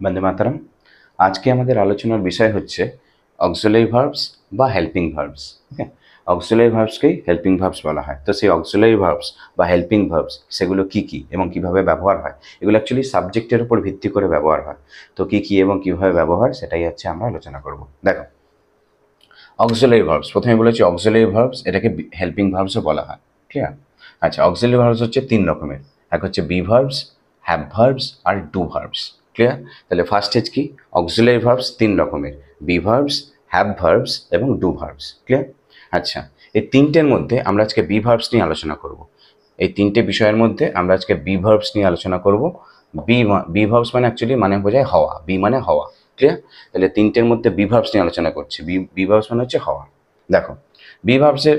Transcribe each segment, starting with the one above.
বন্দে মাতরম। আজকে আমাদের আলোচনার বিষয় হচ্ছে অক্সিলারি ভার্বস বা হেল্পিং ভার্বস। ওকে, অক্সিলারি ভার্বসকেই হেল্পিং ভার্বস বলা হয়। তো সেই অক্সিলারি ভার্বস বা হেল্পিং ভার্বস সেগুলো কী কী এবং কীভাবে ব্যবহার হয়, এগুলো অ্যাকচুয়ালি সাবজেক্টের উপর ভিত্তি করে ব্যবহার হয়। তো কী কী এবং কীভাবে ব্যবহার সেটাই হচ্ছে আমরা আলোচনা করব। দেখো, অক্সিলারি ভার্বস, প্রথমে বলেছি অক্সিলারি ভার্বস, এটাকে হেল্পিং ভার্বসও বলা হয়। ক্লিয়ার? আচ্ছা, অক্সিলারি ভার্বস হচ্ছে তিন রকমের। এক হচ্ছে বি ভার্বস, হ্যাভ ভার্বস আর ডু ভার্বস। ক্লিয়ার? তাহলে ফার্স্ট হচ্ছে কি, অক্সিলারি ভার্বস তিন রকমের, বি ভার্বস, হ্যাভ ভার্বস এবং ডু ভার্বস। ক্লিয়ার? আচ্ছা, এই তিনটের মধ্যে আমরা আজকে বি ভার্বস নিয়ে আলোচনা করব। এই তিনটে বিষয়ের মধ্যে আমরা আজকে বি ভার্বস নিয়ে আলোচনা করব। বি ভার্বস মানে অ্যাকচুয়ালি মানে বোঝায় হওয়া, বি মানে হওয়া। ক্লিয়ার? তাহলে তিনটের মধ্যে বি ভার্বস নিয়ে আলোচনা করছি। বি ভার্বস মানে হচ্ছে হওয়া। দেখো, বি ভার্বসের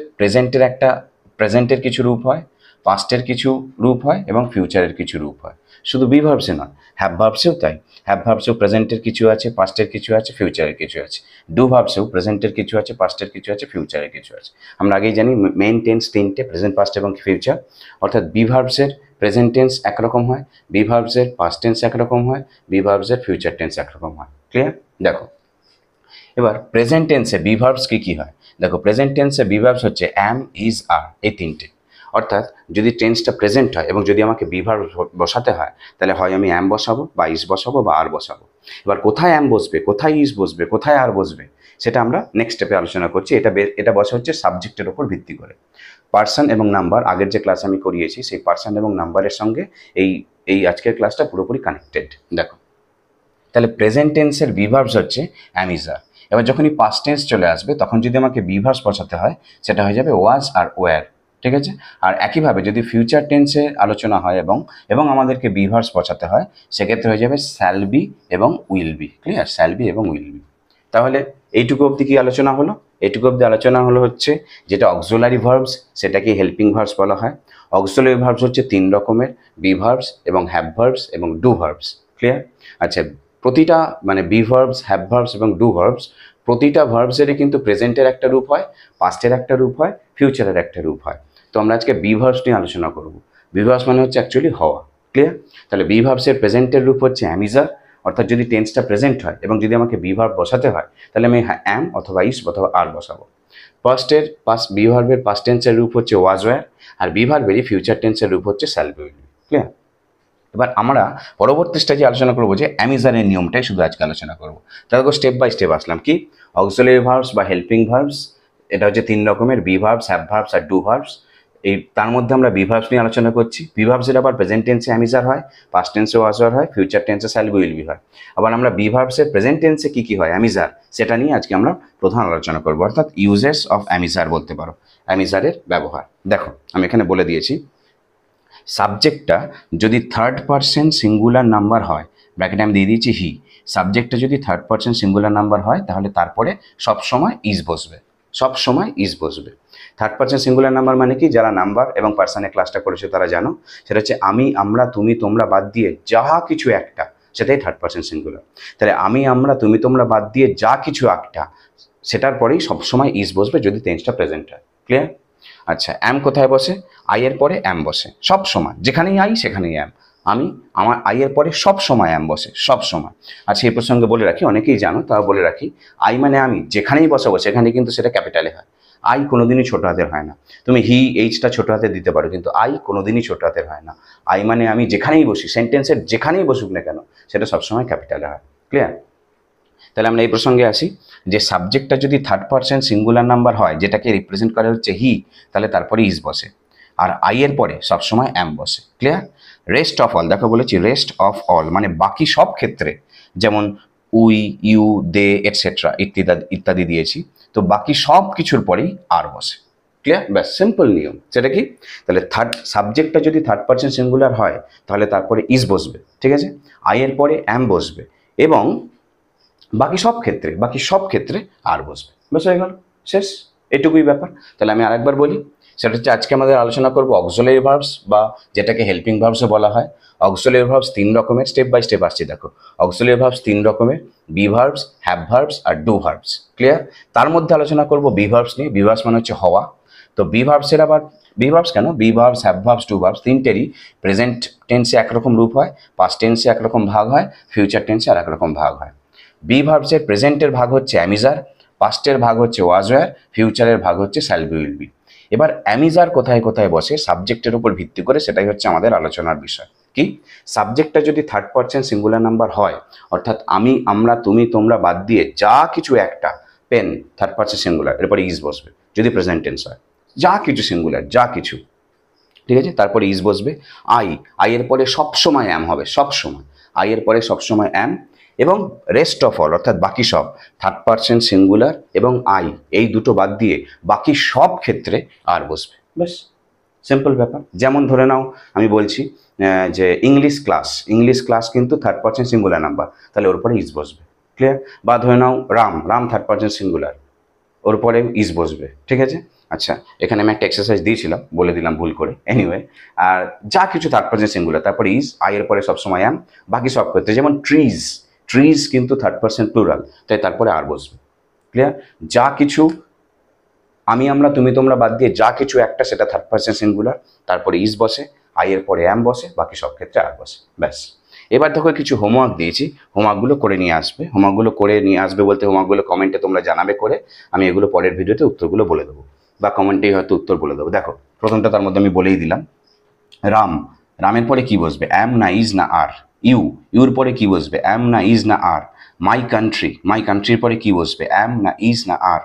প্রেজেন্টের কিছু রূপ হয়, পাস্টের কিছু রূপ হয় এবং ফিউচারের কিছু রূপ হয়। শুধু বি ভার্বসে নয়, হ্যাভ ভার্বসেও তাই। হ্যাভ ভার্বসেও প্রেজেন্টের কিছু আছে, পাস্টের কিছু আছে, ফিউচারের কিছু আছে। ডু ভার্বসেও প্রেজেন্টের কিছু আছে, পাস্টের কিছু আছে, ফিউচারের কিছু আছে। আমরা আগেই জানি মেইন টেন্স তিনটে, প্রেজেন্ট, পাস্ট এবং ফিউচার। অর্থাৎ বি ভার্বসের প্রেজেন্ট টেন্স একরকম হয়, বি ভার্বসের পাস্ট টেন্স একরকম হয়, বি ভার্বসের ফিউচার টেন্স একরকম হয়। ক্লিয়ার? দেখো, এবার প্রেজেন্ট টেন্সে বি ভার্বস কী হয়। দেখো, প্রেজেন্ট টেন্সে বি ভার্বস হচ্ছে অ্যাম, ইজ, আর, এই তিনটে। অর্থাৎ যদি টেন্সটা প্রেজেন্ট হয় এবং যদি আমাকে বি ভার্ব বসাতে হয়, তাহলে হয় আমি অ্যাম বসাবো বা ইজ বসাবো বা আর বসাবো। এবার কোথায় অ্যাম বসবে, কোথায় ইজ বসবে, কোথায় আর বসবে, সেটা আমরা নেক্সট স্টেপে আলোচনা করছি। এটা বসা হচ্ছে সাবজেক্টের ওপর ভিত্তি করে। পার্সন এবং নাম্বার, আগের যে ক্লাস আমি করিয়েছি সেই পার্সন এবং নাম্বারের সঙ্গে এই এই আজকের ক্লাসটা পুরোপুরি কানেক্টেড। দেখো, তাহলে প্রেজেন্ট টেন্সের বি ভার্বস হচ্ছে অ্যাম, ইজ, আর। এবার যখনই পাস্ট টেন্স চলে আসবে তখন যদি আমাকে বি ভার্বস বসাতে হয়, সেটা হয়ে যাবে ওয়াজ আর ওয়্যার। ঠিক আছে? আর একইভাবে যদি ফিউচার টেন্সে আলোচনা হয় এবং আমাদেরকে বি ভার্বস বসাতে হয়, সেক্ষেত্রে হয়ে যাবে শ্যাল বি এবং will be. Clear? Shall be এবং উইল বি। তাহলে এইটুকু অবধি কি আলোচনা হলো? এইটুকু অবধি আলোচনা হলো হচ্ছে যেটা অক্সিলারি ভার্বস সেটাকে হেল্পিং ভার্বস বলা হয়। অক্সিলারি ভার্বস হচ্ছে তিন রকমের, বি ভার্বস এবং হ্যাভ ভার্বস এবং ডু ভার্বস। ক্লিয়ার? আচ্ছা, প্রতিটা মানে বি ভার্বস, হ্যাভ ভার্বস এবং ডু ভার্বস, প্রতিটা ভার্বসেরই কিন্তু প্রেজেন্টের একটা রূপ হয়, পাস্টের একটা রূপ হয়, ফিউচারের একটা রূপ হয়। তো আমরা আজকে বি ভার্বস নিয়ে আলোচনা করব। বি ভার্বস মানে হচ্ছে অ্যাকচুয়ালি হওয়া। ক্লিয়ার? তাহলে বি ভার্বসের প্রেজেন্টের রূপ হচ্ছে অ্যামিজার, অর্থাৎ যদি টেন্সটা প্রেজেন্ট হয় এবং যদি আমাকে বি ভার্ব বসাতে হয়, তাহলে আমি অ্যাম অথবা ইস অথবা আর বসাবো। বি ভার্বের পাস্ট টেন্সের রূপ হচ্ছে ওয়াজ ওয়্যার, আর বি ভার্বেরই ফিউচার টেন্সের রূপ হচ্ছে shall be will be. Clear? এবার আমরা পরবর্তী স্টেজে আলোচনা করবো যে অ্যামিজারের নিয়মটাই শুধু আজকে আলোচনা করবো। তারপর স্টেপ বাই স্টেপ আসলাম কি, অক্সিলারি ভার্বস বা হেল্পিং ভার্বস, এটা হচ্ছে তিন রকমের, বি ভার্বস, হ্যাভ ভার্বস আর ডু ভার্বস। এই তার মধ্যে আমরা বি ভার্বস নিয়ে আলোচনা করছি। বি ভার্বসের আবার প্রেজেন্ট টেন্সে অ্যামিজার হয়, পাস্ট টেন্সে ওয়াজওয়ার হয়, ফিউচার টেন্সে শ্যাল বি উইল বি হয়। আবার আমরা বি ভার্বসের প্রেজেন্ট টেন্সে কী কী হয়, অ্যামিজার, সেটা নিয়ে আজকে আমরা প্রধান আলোচনা করবো, অর্থাৎ ইউজেস অফ অ্যামিজার বলতে পারো, অ্যামিজারের ব্যবহার। দেখো, আমি এখানে বলে দিয়েছি, সাবজেক্টটা যদি থার্ড পারসন সিঙ্গুলার নাম্বার হয়, ব্র্যাকেটে আমি দিয়ে দিয়েছি হি, সাবজেক্টটা যদি থার্ড পারসন সিঙ্গুলার নাম্বার হয় তাহলে তারপরে সবসময় ইজ বসবে, সবসময় ইজ বসবে। থার্ড পারসন সিঙ্গুলার নাম্বার মানে কি, যারা নাম্বার এবং পার্সনের ক্লাসটা করেছে তারা জানো, সেটা হচ্ছে আমি, আমরা, তুমি, তোমরা বাদ দিয়ে যা কিছু একটা, সেটাই থার্ড পারসন সিঙ্গুলার। তাহলে আমি, আমরা, তুমি, তোমরা বাদ দিয়ে যা কিছু একটা, সেটার পরেই সবসময় ইজ বসবে যদি টেন্সটা প্রেজেন্ট হয়। ক্লিয়ার? আচ্ছা, অ্যাম কোথায় বসে? আইয়ের পরে অ্যাম বসে সব সময়, যেখানেই আই সেখানেই অ্যাম। আমার আইয়ের পরে সব সময় অ্যাম বসে, সব সময়। আচ্ছা, এই প্রসঙ্গে বলে রাখি, অনেকেই জানো তাও বলে রাখি, আই মানে আমি, যেখানেই বসাবো সেখানে কিন্তু সেটা ক্যাপিটালে হয়। আই কোনোদিনই ছোট হাতের হয় না। তুমি হি, এইচটা ছোট হাতে দিতে পারো, কিন্তু আই কোনোদিনই ছোট হাতের হয় না। আই মানে আমি, যেখানেই বসি, সেন্টেন্সের যেখানেই বসুক না কেন, সেটা সবসময় ক্যাপিটালে হয়। ক্লিয়ার? তাহলে আমরা এই প্রসঙ্গে আসি যে সাবজেক্টটা যদি থার্ড পারসন সিঙ্গুলার নাম্বার হয়, যেটাকে রিপ্রেজেন্ট করা হচ্ছে হি, তাহলে তারপরে ইজ বসে, আর আই এর পরে সবসময় অ্যাম বসে। ক্লিয়ার? রেস্ট অফ অল, দেখো বলেছি রেস্ট অফ অল মানে বাকি সব ক্ষেত্রে, যেমন উই, ইউ, দে, এটসেট্রা ইত্যাদি ইত্যাদি দিয়েছি, তো বাকি সব কিছুর পরেই আর বসে। ক্লিয়ার? ব্যাস, সিম্পল নিয়ম। সেটা কি? তাহলে সাবজেক্টটা যদি থার্ড পারসন সিঙ্গুলার হয় তাহলে তারপরে ইজ বসবে, ঠিক আছে, আই এর পরে অ্যাম বসবে, এবং বাকি সব ক্ষেত্রে আর বসবে। বেশ, হয়ে গেল, শেষ, এটুকুই ব্যাপার। তাহলে আমি আরেকবার বলি, সেটা হচ্ছে আজকে আমাদের আলোচনা করবো অক্সিলারি ভার্বস বা যেটাকে হেল্পিং ভার্বসও বলা হয়। অক্সিলারি ভার্বস তিন রকমের, স্টেপ বাই স্টেপ আসছি। দেখো, অক্সিলারি ভার্বস তিন রকমের, বি ভার্বস, হ্যাভ ভার্বস আর ডু ভার্বস। ক্লিয়ার? তার মধ্যে আলোচনা করবো বি ভার্বস নিয়ে। বি ভার্বস মানে হচ্ছে হওয়া, তো বি ভার্বসের আবার বি ভার্বস কেন, be verbs, have verbs, do verbs তিনটেরই প্রেজেন্ট টেন্সে একরকম রূপ হয়, পাস্ট টেন্সে একরকম ভাগ হয়, ফিউচার টেন্সে আর একরকম ভাগ হয়। বি ভার্বসের প্রেজেন্টের ভাগ হচ্ছে অ্যামিজার, পাস্টের ভাগ হচ্ছে ওয়াজ ওয়্যার, ফিউচারের ভাগ হচ্ছে শ্যাল বি উইল বি। এবার অ্যামিজার কোথায় কোথায় বসে সাবজেক্টের উপর ভিত্তি করে, সেটাই হচ্ছে আমাদের আলোচনার বিষয়। কি, সাবজেক্টটা যদি থার্ড পারসন সিঙ্গুলার নাম্বার হয়, অর্থাৎ আমি, আমরা, তুমি, তোমরা বাদ দিয়ে যা কিছু একটা, পেন থার্ড পারসন সিঙ্গুলার, এরপরে ইজ বসবে যদি প্রেজেন্ট টেন্স হয়, যা কিছু সিঙ্গুলার, যা কিছু, ঠিক আছে, তারপরে ইজ বসবে। আই এর পরে সবসময় অ্যাম হবে, সবসময় আই এর পরে সবসময় অ্যাম, এবং রেস্ট অফ অল অর্থাৎ বাকি সব থার্ড পারসন সিঙ্গুলার এবং আই, এই দুটো বাদ দিয়ে বাকি সব ক্ষেত্রে আর বসবে। ব্যাস, সিম্পল ব্যাপার। যেমন ধরে নাও আমি বলছি যে ইংলিশ ক্লাস কিন্তু থার্ড পারসন সিঙ্গুলার নাম্বার, তাহলে ওর পরে ইজ বসবে, ক্লিয়ার। বা ধরে নাও রাম থার্ড পারসন সিঙ্গুলার, ওর পরে ইজ বসবে, ঠিক আছে। আচ্ছা, এখানে আমি একটা এক্সারসাইজ দিয়েছিলাম, বলে দিলাম ভুল করে, এনিওয়ে। আর যা কিছু থার্ড পারসন সিঙ্গুলার, তারপরে ইজ, আই এর পরে সবসময় অ্যাম, বাকি সব ক্ষেত্রে, যেমন ট্রিজ কিন্তু থার্ড পারসন প্লুরাল, তাই তারপরে আর বসবে, ক্লিয়ার। যা কিছু আমি, আমরা, তুমি, তোমরা বাদ দিয়ে যা কিছু একটা, সেটা থার্ড পারসন সিঙ্গুলার, তারপরে ইজ বসে, আই এর পরে অ্যাম বসে, বাকি সব ক্ষেত্রে আর বসে, ব্যাস। এবার দেখো কিছু হোমওয়ার্ক দিয়েছি, হোমওয়ার্কগুলো করে নিয়ে আসবে, বলতে হোমওয়ার্কগুলো কমেন্টে তোমরা জানাবে করে, আমি এগুলো পরের ভিডিওতে উত্তরগুলো বলে দেবো, বা কমেন্টেই হয়তো উত্তর বলে দেবো। দেখো প্রথমটা তার মধ্যে আমি বলেই দিলাম, রামের পরে কি বসবে, অ্যাম না ইজ না আর। ইউর পরে কি বসবে, অ্যাম না ইজ না আর। মাই কান্ট্রির পরে কি বসবে, অ্যাম না ইজ না আর।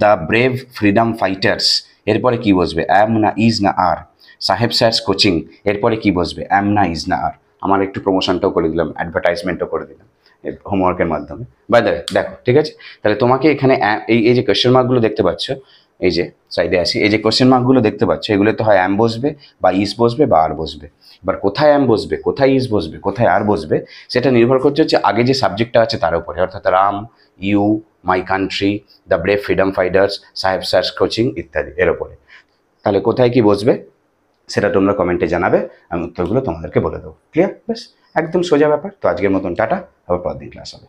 দ্য ব্রেভ ফ্রিডম ফাইটার্স, এরপরে কি বসবে, অ্যাম না ইজ না আর। সাহেব স্যারস কোচিং, এরপরে কি বসবে, অ্যাম না ইজ না আর। আমার একটু প্রমোশনটাও করে দিলাম, অ্যাডভার্টাইজমেন্টও করে দিলাম হোমওয়ার্কের মাধ্যমে। বাই দ্য ওয়ে, দেখো ঠিক আছে, তাহলে তোমাকে এখানে এই যে কোয়েশ্চেন মার্কগুলো দেখতে পাচ্ছ, এই যে সাইডে আসি, এই যে কোয়েশ্চেন মার্কগুলো দেখতে পাচ্ছ, এগুলোতে হয় অ্যাম বসবে, বা ইজ বসবে, বা আর বসবে। এবার কোথায় অ্যাম বসবে, কোথায় ইজ বসবে, কোথায় আর বসবে, সেটা নির্ভর করছে হচ্ছে আগে যে সাবজেক্টটা আছে তার উপরে, অর্থাৎ Ram, you, my country, the brave freedom fighters, Saheb sir's coaching ইত্যাদি, এর উপরে। তাহলে কোথায় কি বসবে সেটা তোমরা কমেন্টে জানাবে, আমি উত্তরগুলো তোমাদেরকে বলে দেবো, ক্লিয়ার। ব্যাস, একদম সোজা ব্যাপার। তো আজকের মতন টাটা, আবার পরের দিন ক্লাস হবে।